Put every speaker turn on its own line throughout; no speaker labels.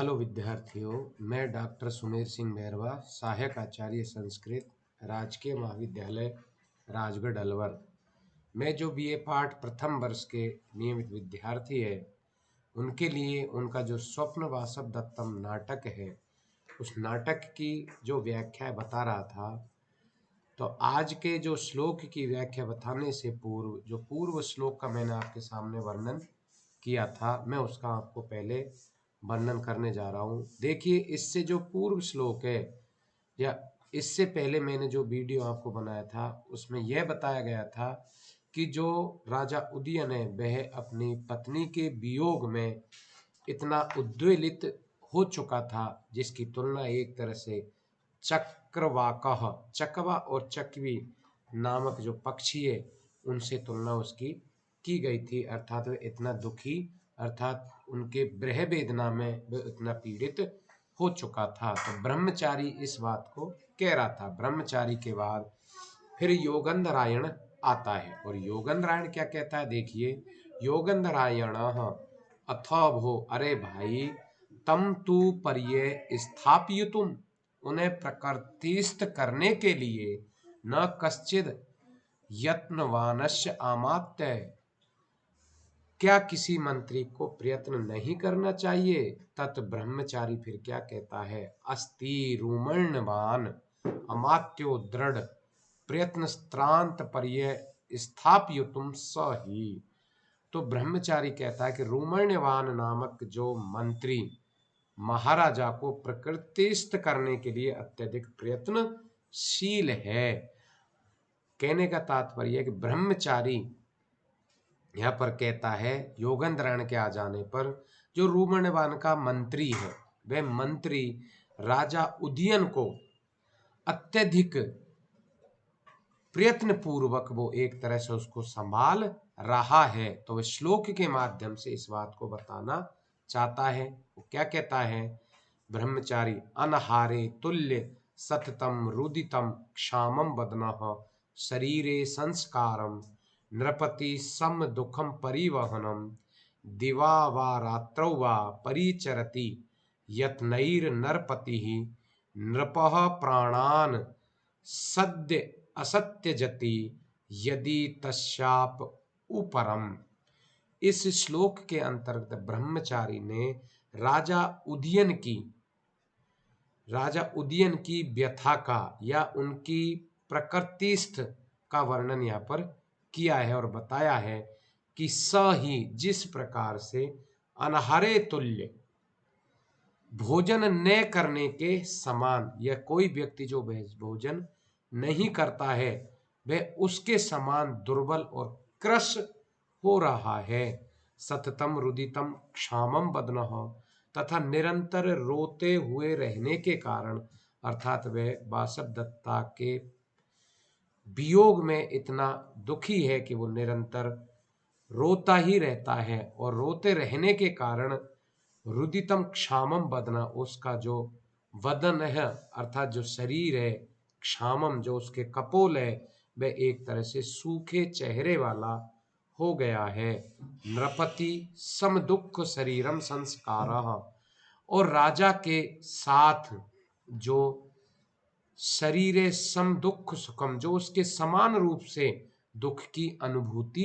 Hello विद्यार्थियों, मैं doctor Sumer Singh Bairwa, सहायक आचार्य संस्कृत, राजकीय महाविद्यालय राजगढ़ अलवर में जो बीए पाठ प्रथम वर्ष के नियमित विद्यार्थी है उनके लिए उनका जो स्वप्न वासव दत्तम नाटक है उस नाटक की जो व्याख्या बता रहा था। तो आज के जो श्लोक की व्याख्या बताने से पूर्व जो पूर्व श्लोक का मैंने आपके सामने वर्णन किया था, मैं उसका आपको पहले वर्णन करने जा रहा हूँ। देखिए, इससे जो पूर्व श्लोक है या इससे पहले मैंने जो वीडियो आपको बनाया था उसमें यह बताया गया था कि जो राजा उदयन है वह अपनी पत्नी के वियोग में इतना उद्वेलित हो चुका था जिसकी तुलना एक तरह से चक्रवाकः चकवा और चकवी नामक जो पक्षी है उनसे तुलना उसकी की गई थी। अर्थात वे इतना दुखी, अर्थात उनके ब्रह वेदना में वे इतना पीड़ित हो चुका था। तो ब्रह्मचारी इस बात को कह रहा था। ब्रह्मचारी के बाद फिर योगंधरायण आता है और योगंधरायण क्या कहता है, देखिए। योगंधरायण अथो अरे भाई, तम तू पर्ये स्थापयितुम, उन्हें प्रकृतिस्थ करने के लिए न कश्चिद यत्नवानस्य आमात्य, क्या किसी मंत्री को प्रयत्न नहीं करना चाहिए। तत् ब्रह्मचारी फिर क्या कहता है, अस्ति रूमण्यवान अमात्यो दृढ़ प्रयत्न स्त्रांत पर्य स्थापयितुम स ही। तो ब्रह्मचारी कहता है कि रूमण्यवान नामक जो मंत्री महाराजा को प्रकृतिस्थ करने के लिए अत्यधिक प्रयत्नशील है। कहने का तात्पर्य है कि ब्रह्मचारी यहाँ पर कहता है योगंधरायण के आ जाने पर जो रूमण्यवान का मंत्री है वह मंत्री राजा उदयन को अत्यधिक प्रयत्न पूर्वक वो एक तरह से उसको संभाल रहा है। तो वह श्लोक के माध्यम से इस बात को बताना चाहता है। वो क्या कहता है, ब्रह्मचारी अनहारे तुल्य सततम रुदितम क्षामम वदनः शरीरे संस्कारम नृपति सम दुखम परिवहनम दिवा वा रात्रौ वा परिचरति यत्नैर नरपति नृपः प्राणान सद्य असत्य जति यदि तस्याप उपरम। इस श्लोक के अंतर्गत ब्रह्मचारी ने राजा उदयन की व्यथा का या उनकी प्रकृतिस्थ का वर्णन यहाँ पर किया है और बताया है कि स ही जिस प्रकार से अनहरे तुल्य भोजन न करने के समान, या कोई व्यक्ति जो भोजन नहीं करता है वह उसके समान दुर्बल और क्रश हो रहा है। सततम रुदितम क्षामम बदनः, तथा निरंतर रोते हुए रहने के कारण, अर्थात वह वासव दत्ता के वियोग में इतना दुखी है कि वो निरंतर रोता ही रहता है और रोते रहने के कारण रुदितम क्षामम बदना, उसका जो वदन है अर्थात जो शरीर है, क्षामम जो उसके कपोल है वह एक तरह से सूखे चेहरे वाला हो गया है। नृपति सम दुख शरीरम संस्कारः, और राजा के साथ जो शरीरे सम दुख सुखम, जो उसके समान रूप से दुख की अनुभूति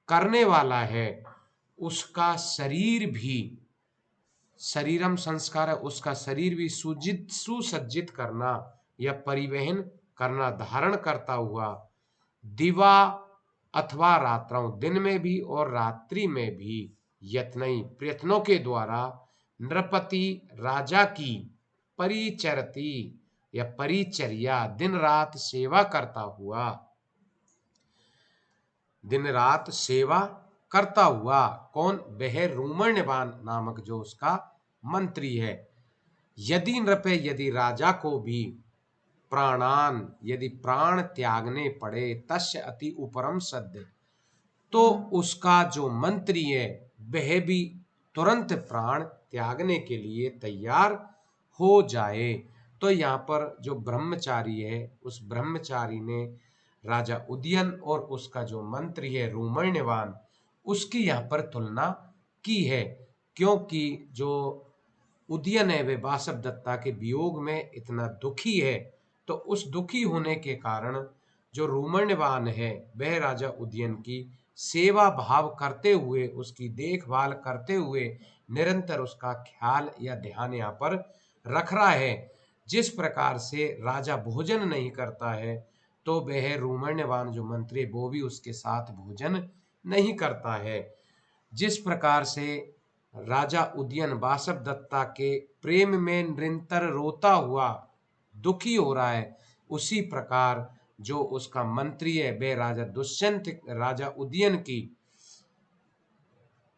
करने वाला है, उसका शरीर भी, शरीरम संस्कार है, उसका शरीर भी सुसज्जित करना या परिवहन करना, धारण करता हुआ दिवा अथवा रात्रों, दिन में भी और रात्रि में भी, यत्नई प्रयत्नों के द्वारा, नृपति राजा की परिचरती या परिचर्या दिन रात सेवा करता हुआ, दिन रात सेवा करता हुआ, कौन, वह रूमण्यवान नामक जो उसका मंत्री है। यदि नृपे, यदि राजा को भी प्राणान, यदि प्राण त्यागने पड़े, तस्य अति उपरम सद्य, तो उसका जो मंत्री है वह भी तुरंत प्राण त्यागने के लिए तैयार हो जाए। तो यहाँ पर जो ब्रह्मचारी है उस ब्रह्मचारी ने राजा उदयन और उसका जो मंत्री है रूमण्यवान, उसकी यहाँ पर तुलना की है, क्योंकि जो उदयन है वे बासवदत्ता के वियोग में इतना दुखी है, तो उस दुखी होने के कारण जो रूमण्यवान है वह राजा उदयन की सेवा भाव करते हुए, उसकी देखभाल करते हुए निरंतर उसका ख्याल या ध्यान यहाँ पर रख रहा है। जिस प्रकार से राजा भोजन नहीं करता है, तो वह रूमण्यवान जो मंत्री है वो भी उसके साथ भोजन नहीं करता है। जिस प्रकार से राजा उदयन बासवदत्ता के प्रेम में निरंतर रोता हुआ दुखी हो रहा है, उसी प्रकार जो उसका मंत्री है वह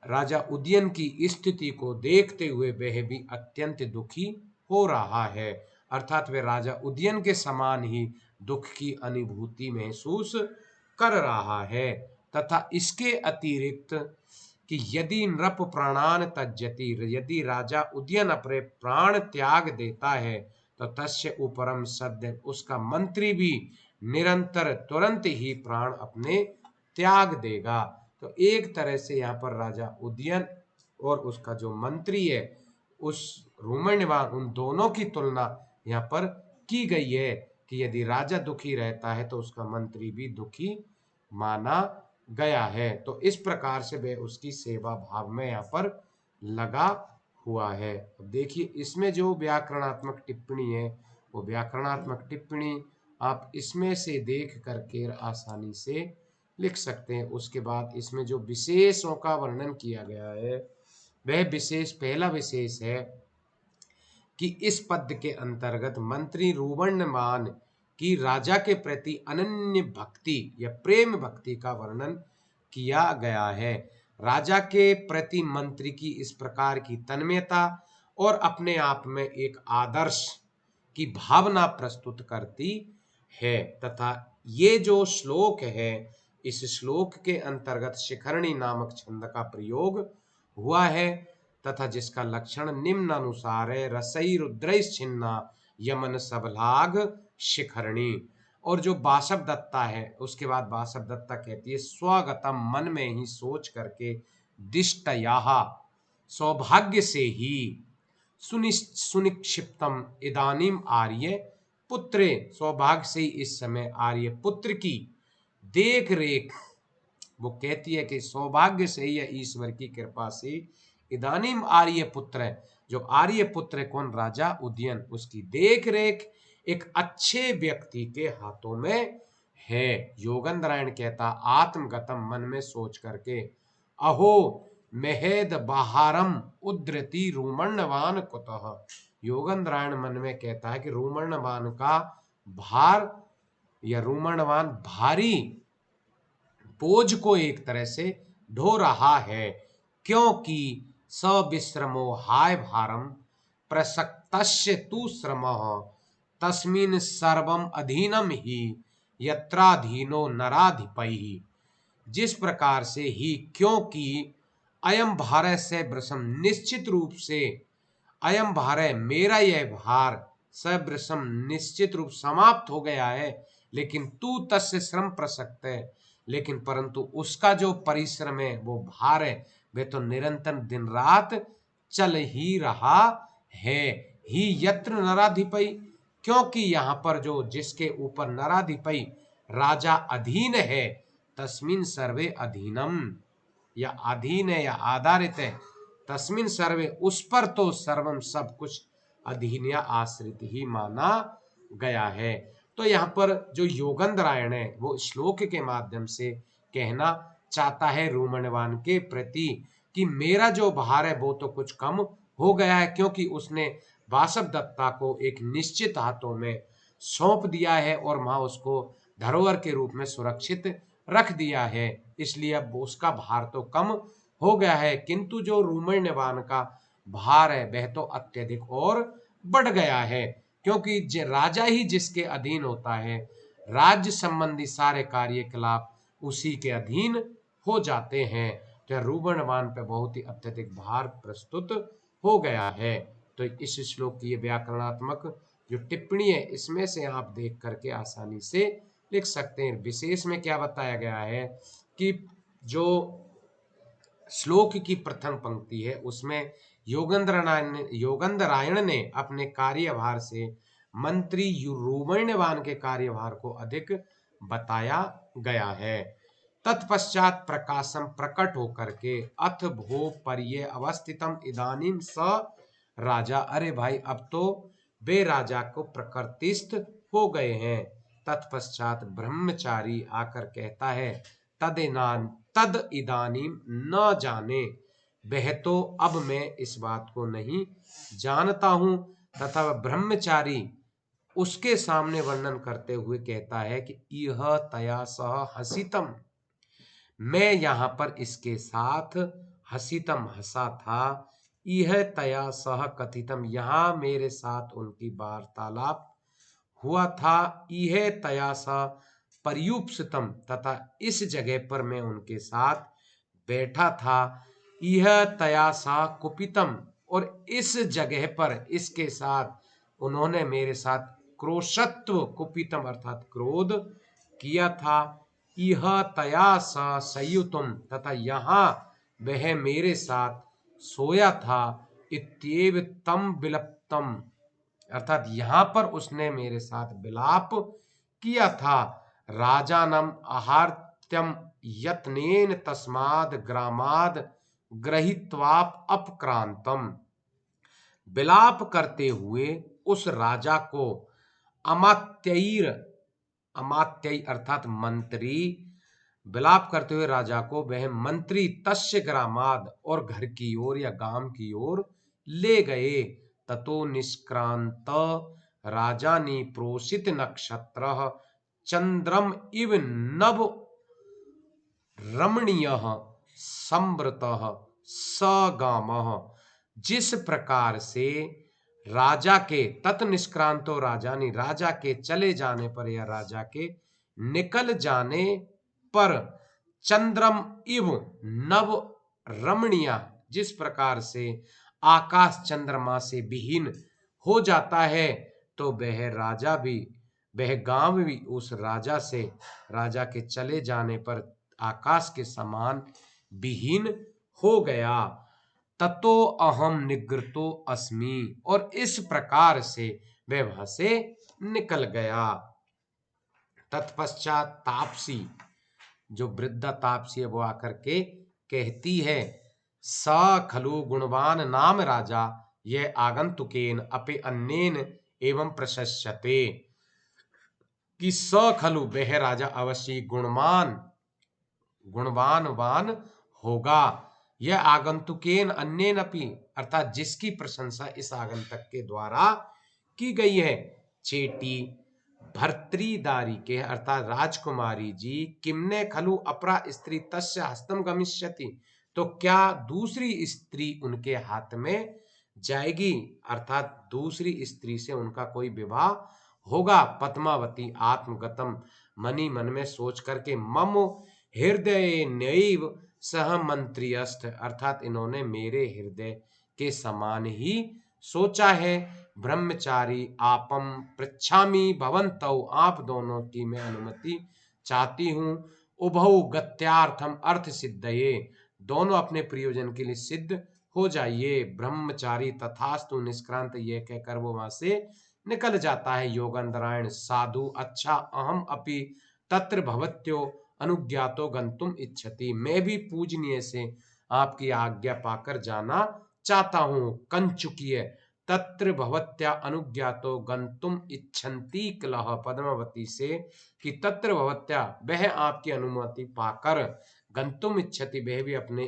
राजा उदयन की स्थिति को देखते हुए वह भी अत्यंत दुखी हो रहा है। अर्थात वह राजा उदयन के समान ही दुख की अनुभूति महसूस कर रहा है। तथा इसके अतिरिक्त कि यदि नृप प्राणान त्यजति, यदि राजा उदयन अपने प्राण त्याग देता है, तो तस्य उपरम सद्य, उसका मंत्री भी निरंतर तुरंत ही प्राण अपने त्याग देगा। तो एक तरह से यहाँ पर राजा उदयन और उसका जो मंत्री है उस रूमण्यवान, उन दोनों की तुलना यहाँ पर की गई है कि यदि राजा दुखी रहता है तो उसका मंत्री भी दुखी माना गया है। तो इस प्रकार से वह उसकी सेवा भाव में यहाँ पर लगा हुआ है। अब देखिए इसमें जो व्याकरणात्मक टिप्पणी है, वो व्याकरणात्मक टिप्पणी आप इसमें से देख करके आसानी से लिख सकते हैं। उसके बाद इसमें जो विशेषों का वर्णन किया गया है, वह विशेष, पहला विशेष है कि इस पद के अंतर्गत मंत्री रूमण्यवान की राजा के प्रति अनन्य भक्ति या प्रेम भक्ति का वर्णन किया गया है। राजा के प्रति मंत्री की इस प्रकार की तन्मयता और अपने आप में एक आदर्श की भावना प्रस्तुत करती है। तथा ये जो श्लोक है, इस श्लोक के अंतर्गत शिखरणी नामक छंद का प्रयोग हुआ है तथा जिसका लक्षण निम्न अनुसार है, रसई रुद्र छिन्ना यमन सबलाग शिखरणी। और जो बासवदत्ता है, उसके बाद बासवदत्ता कहती है स्वगतम, मन में ही सोच करके, दिष्टयाः, सौभाग्य से ही, सुनिक्षिप्तम इदानीम आर्य पुत्रे, सौभाग्य से ही इस समय आर्य पुत्र की देख रेख, वो कहती है कि सौभाग्य से ही या ईश्वर की कृपा से इदानीम आर्य पुत्र है, जो आर्य पुत्र है कौन, राजा उदयन, उसकी देख रेख एक अच्छे व्यक्ति के हाथों में है। योगेंद्रायण कहता आत्मगतम, मन में सोच करके, अहो महेद बहारम उद्धृति रूमण्यवान कुतः, योगेंद्रायण मन में कहता है कि रूमण्यवान का भार या रूमण्यवान भारी बोझ को एक तरह से ढो रहा है, क्योंकि सविश्रमो हाय भारम प्रसक्तस्य तु श्रमः तस्मिन् सर्वम अधीनम ही यत्राधीनो नराधिपैः। जिस प्रकार से ही, क्योंकि अयम भार से वृषम, निश्चित रूप से, अयम भार, मेरा यह भार, सवृषम, निश्चित रूप समाप्त हो गया है, लेकिन तू तस्य श्रम प्रसक्त है, लेकिन परंतु उसका जो परिश्रम है, वो भार है, वे तो निरंतर दिन रात चल ही रहा है। ही यत्र नराधिपई, क्योंकि यहाँ पर जो जिसके ऊपर नराधिपई राजा अधीन है, तस्मिन सर्वे अधीनम, या अधीन है या आधारित है, तस्मिन सर्वे, उस पर तो सर्वम, सब कुछ, अधीन या आश्रित ही माना गया है। तो यहाँ पर जो योगेंद्रायण है वो श्लोक के माध्यम से कहना चाहता है रूमण्यवान के प्रति कि मेरा जो भार है वो तो कुछ कम हो गया है, क्योंकि उसने बासवदत्ता को एक निश्चित हाथों में सौंप दिया है और वहां उसको धरोहर के रूप में सुरक्षित रख दिया है, इसलिए अब उसका भार तो कम हो गया है। किंतु जो रूमण्यवान का भार है वह तो अत्यधिक और बढ़ गया है, क्योंकि राजा ही जिसके अधीन होता है, राज्य संबंधी सारे कार्यकलाप उसी के अधीन हो जाते हैं। तो रूमण्यवान पे बहुत ही अत्यधिक भार प्रस्तुत हो गया है। तो इस श्लोक की ये व्याकरणात्मक जो टिप्पणी है, इसमें से आप देख करके आसानी से लिख सकते हैं। विशेष में क्या बताया गया है कि जो श्लोक की प्रथम पंक्ति है उसमें योगंधरायण ने अपने कार्यभार से मंत्री रोमण्यवान के कार्यभार को अधिक बताया गया है। तत्पश्चात प्रकाशम प्रकट होकर के अथ भो पर्ये अवस्थितम इदानीम स राजा, अरे भाई अब तो वे राजा को प्रकृतिस्थ हो गए हैं। तत्पश्चात ब्रह्मचारी आकर कहता है तद इदानीम न जाने, वह तो अब मैं इस बात को नहीं जानता हूं। तथा ब्रह्मचारी उसके सामने वर्णन करते हुए कहता है कि यह तया सह हसितम, मैं यहां पर इसके साथ हसितम हंसा था, यह तया सह कथितम, यहां मेरे साथ उनकी वार्तालाप हुआ था, यह तया सह पर्युप्सितम, तथा इस जगह पर मैं उनके साथ बैठा था, यह तया सा कुपितम, और इस जगह पर इसके साथ उन्होंने मेरे साथ क्रोशत्व, कुपितम अर्थात क्रोध किया था, यह तया सा संयुतम, तथा यहाँ वह मेरे साथ सोया था, इत्येव तम विलप्तम, अर्थात यहाँ पर उसने मेरे साथ विलाप किया था। राजानम आहार्त्यम यत्नेन तस्माद ग्रामाद ग्रहीत्वाप अपक्रांतम, विलाप करते हुए उस राजा को अमात्यैर, अमात्यई अर्थात मंत्री, विलाप करते हुए राजा को वह मंत्री तस्य ग्रामाद और घर की ओर या गांव की ओर ले गए। ततो निष्क्रांत राजानी प्रोसित नक्षत्र चंद्रम इव नभ रमणीय संवृत सगाम, जिस प्रकार से राजा के तत् निष्क्रांतो राजानी, राजा के चले जाने पर या राजा के निकल जाने पर, चंद्रम इव नव रमणीय, जिस प्रकार से आकाश चंद्रमा से विहीन हो जाता है, तो वह राजा भी, वह गांव भी उस राजा से, राजा के चले जाने पर आकाश के समान विहीन हो गया। ततो अहम निगृतो अस्मि, और इस प्रकार से वह वहां से निकल गया। तत्पश्चात तापसी, जो वृद्धा तापसी है, वो आकर के कहती है स खलु गुणवान नाम राजा यह आगंतुकेन अपि अन्येन एवं प्रशस्यते, कि स खलु वह राजा अवश्य गुणवान होगा, यह आगंतुकेन अन्येन अपि, अर्थात जिसकी प्रशंसा इस आगंतक के द्वारा की गई है। चेटी भर्तृदारी के अर्थात राजकुमारी जी, किमने खलु अपरा स्त्री तस्य हस्तम गमिष्यति, तो क्या दूसरी स्त्री उनके हाथ में जाएगी, अर्थात दूसरी स्त्री से उनका कोई विवाह होगा। पद्मावती आत्मगतम, मनी मन में सोच करके, मम हृदय नैव सह मंत्रियस्थ, अर्थात इन्होंने मेरे हृदय के समान ही सोचा है। ब्रह्मचारी आपम पृच्छामि भवन्तौ, आप दोनों की मैं अनुमति चाहती हूँ। उभौ गत्यार्थम अर्थ सिद्धये, दोनों अपने प्रयोजन के लिए सिद्ध हो जाइए। ब्रह्मचारी तथास्तु निष्क्रांत, ये कहकर वो वहां से निकल जाता है। योगंधरायण साधु, अच्छा अहम अपि तत्र भवत्यो अनुज्ञातो गंतुम इच्छति, मैं भी पूजनीय से आपकी आज्ञा पाकर जाना चाहता हूँ। कंचुकीय तत्र भवत्या अनुज्ञातो गंतुम इच्छन्ति क्लह, पद्मावती से कि तत्र भवत्या, वह आपकी अनुमति पाकर, गंतुम इच्छति, वह भी अपने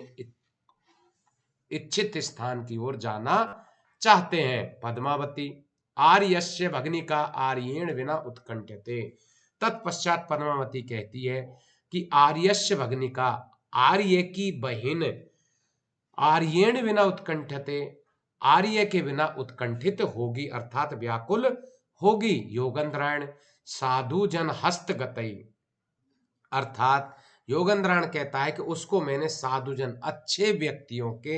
इच्छित स्थान की ओर जाना चाहते हैं। पद्मावती आर्यस्य भग्निका आर्येण विना उत्कंठ्यते, तत्पश्चात पद्मावती कहती है कि आर्यस्य भग्निका, आर्य की बहन, आर्येण विना उत्कंठ्यते, आर्य के बिना उत्कंठित होगी, अर्थात व्याकुल होगी। योगंधरायण साधु जन हस्तगतई, अर्थात योगंधरायण कहता है कि उसको मैंने साधुजन अच्छे व्यक्तियों के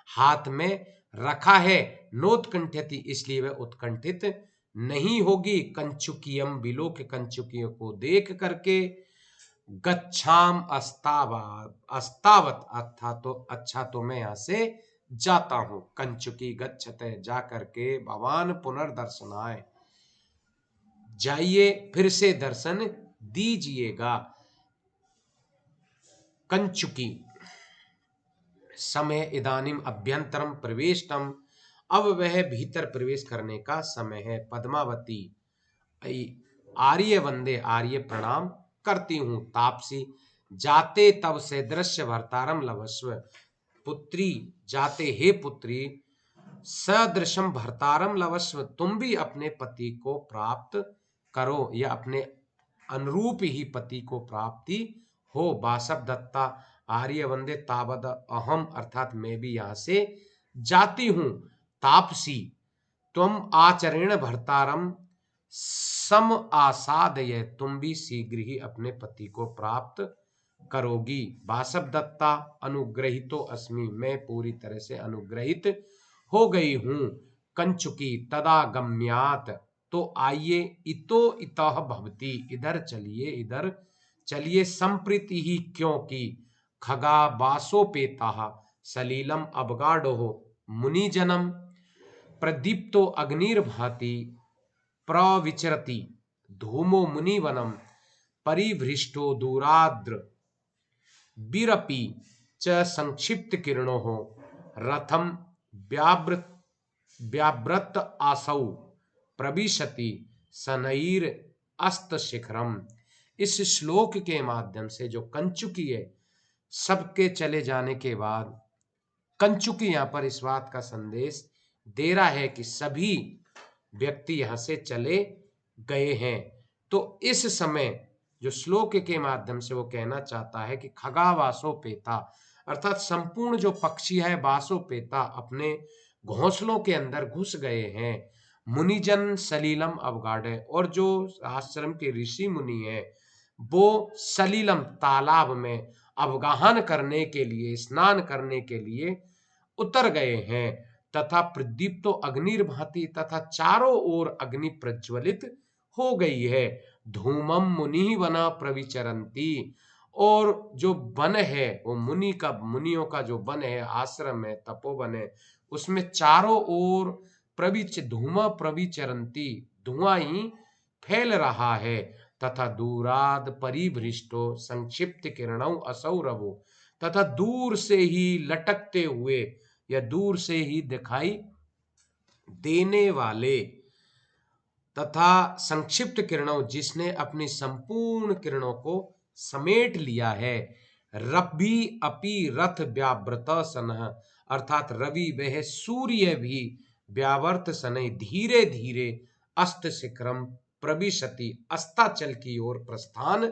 हाथ में रखा है। नोत्कंठ्यति, इसलिए वह उत्कंठित नहीं होगी। कंचुकियम, बिलो के कंचुकियों को देख करके, गच्छाम अस्तावत, अर्थात तो अच्छा तो मैं यहां से जाता हूं। कंचुकी गच्छते, जा करके भगवान पुनर्दर्शनाय, जाइए फिर से दर्शन दीजिएगा। कंचुकी समय इदानीम अभ्यंतरम प्रवेशतम, अब वह भीतर प्रवेश करने का समय है। पद्मावती आर्य वंदे, आर्य प्रणाम करती हूं। तापसी जाते तब से दृश्य भरतारम लभस्व, पुत्री जाते हे पुत्री सदृशम भरतारम लभस्व, तुम भी अपने पति को प्राप्त करो या अपने अनुरूप ही पति को प्राप्ति हो। बासव दत्ता आर्य वंदे तावद अहम, अर्थात मैं भी यहां से जाती हूं। तापसी तुम आचरण भरतारम सम आसादय, तुम भी शीघ्र ही अपने पति को प्राप्त करोगी। बासव दत्ता अनुग्रहितो अस्मि, मैं पूरी तरह से अनुग्रहित हो गई हूं। कंचुकी तदा गम्यात, तो आइए इतो इतः भवती, इधर चलिए इधर चलिए। संप्रीति ही क्योंकि खगा बासोपेता सलीलम अवगाढ़ो मुनिजनम, प्रदीप्तो अग्निर्भाति प्रविचरति धूमो मुनिवनम, परिभृष्टो दूराद्र बिरपि च संक्षिप्त किरणो रथम व्यावृत व्याव्रत आसौ प्रविशति सनईर अस्त शिखरम। इस श्लोक के माध्यम से जो कंचुकी है, सबके चले जाने के बाद कंचुकी यहां पर इस बात का संदेश दे रहा है कि सभी व्यक्ति यहां से चले गए हैं। तो इस समय जो श्लोक के माध्यम से वो कहना चाहता है कि खगा वासोपेता, अर्थात संपूर्ण जो पक्षी है वासोपेता अपने घोंसलों के अंदर घुस गए हैं। मुनिजन सलीलम अवगाढ़, और जो आश्रम के ऋषि मुनि है वो सलीलम तालाब में अवगाहन करने के लिए, स्नान करने के लिए उतर गए हैं। तथा प्रदीप्तो अग्निर्भाति, तथा चारों ओर अग्नि प्रज्वलित हो गई है। धूमम मुनि वना प्रविचरंती, और जो वन है वो मुनियों का जो वन है, आश्रम है, तपोवन है, उसमें चारों ओर धूमा प्रविचरंती, धुआं ही फैल रहा है। तथा दूराद परिभृष्टो संक्षिप्त किरणौ असौ रवो, तथा दूर से ही लटकते हुए या दूर से ही दिखाई देने वाले तथा संक्षिप्त किरणों, जिसने अपनी संपूर्ण किरणों को समेट लिया है। रवि अपि रथ व्याव्रत सनः, अर्थात रवि वह सूर्य भी व्यावर्त सनय धीरे धीरे अस्त शिखरम प्रविशति, अस्ताचल की ओर प्रस्थान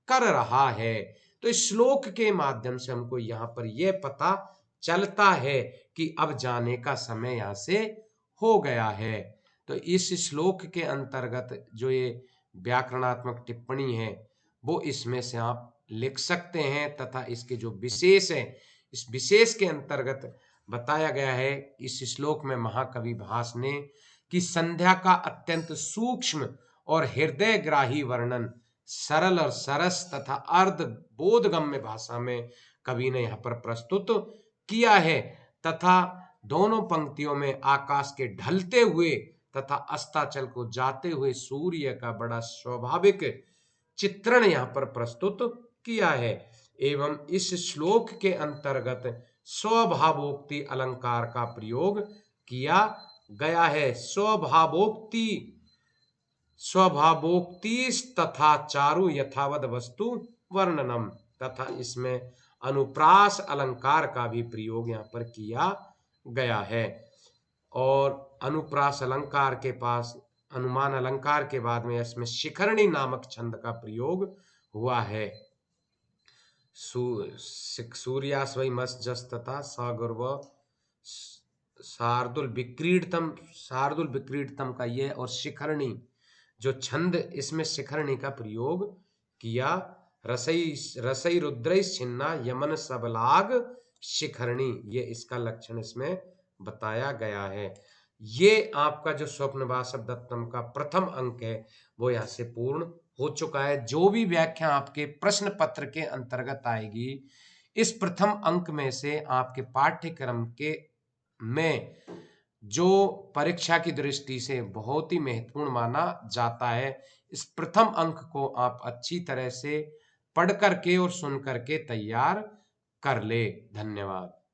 कर रहा है। तो इस श्लोक के माध्यम से हमको यहाँ पर यह पता चलता है कि अब जाने का समय यहाँ से हो गया है। तो इस श्लोक के अंतर्गत जो ये व्याकरणात्मक टिप्पणी है वो इसमें से आप लिख सकते हैं, तथा इसके जो विशेष है, इस विशेष के अंतर्गत बताया गया है इस श्लोक में महाकवि भास ने कि संध्या का अत्यंत सूक्ष्म और हृदयग्राही वर्णन सरल और सरस तथा अर्ध बोधगम्य भाषा में कवि ने यहाँ पर प्रस्तुत किया है। तथा दोनों पंक्तियों में आकाश के ढलते हुए तथा अस्ताचल को जाते हुए सूर्य का बड़ा स्वाभाविक चित्रण यहाँ पर प्रस्तुत किया है। एवं इस श्लोक के अंतर्गत स्वभावोक्ति अलंकार का प्रयोग किया गया है। स्वभावोक्ति तथा चारु यथावद वस्तु वर्णनम, तथा इसमें अनुप्रास अलंकार का भी प्रयोग यहाँ पर किया गया है। और अनुप्रास अलंकार के पास अनुमान अलंकार के बाद में इसमें शिखरणी नामक छंद का प्रयोग हुआ है। सूर्यास्वई मस जस तथा सगुर्व शार्दुल विक्रीडतम का ये, और शिखरणी जो छंद, इसमें शिखरणी का प्रयोग किया। रसई रुद्र छिन्ना यमन सबलाग शिखरणी, ये इसका लक्षण इसमें बताया गया है। ये आपका जो स्वप्न वासव दत्तम का प्रथम अंक है वो यहाँ से पूर्ण हो चुका है। जो भी व्याख्या आपके प्रश्न पत्र के अंतर्गत आएगी, इस प्रथम अंक में से आपके पाठ्यक्रम के में जो परीक्षा की दृष्टि से बहुत ही महत्वपूर्ण माना जाता है। इस प्रथम अंक को आप अच्छी तरह से पढ़ करके और सुन करके तैयार कर ले। धन्यवाद।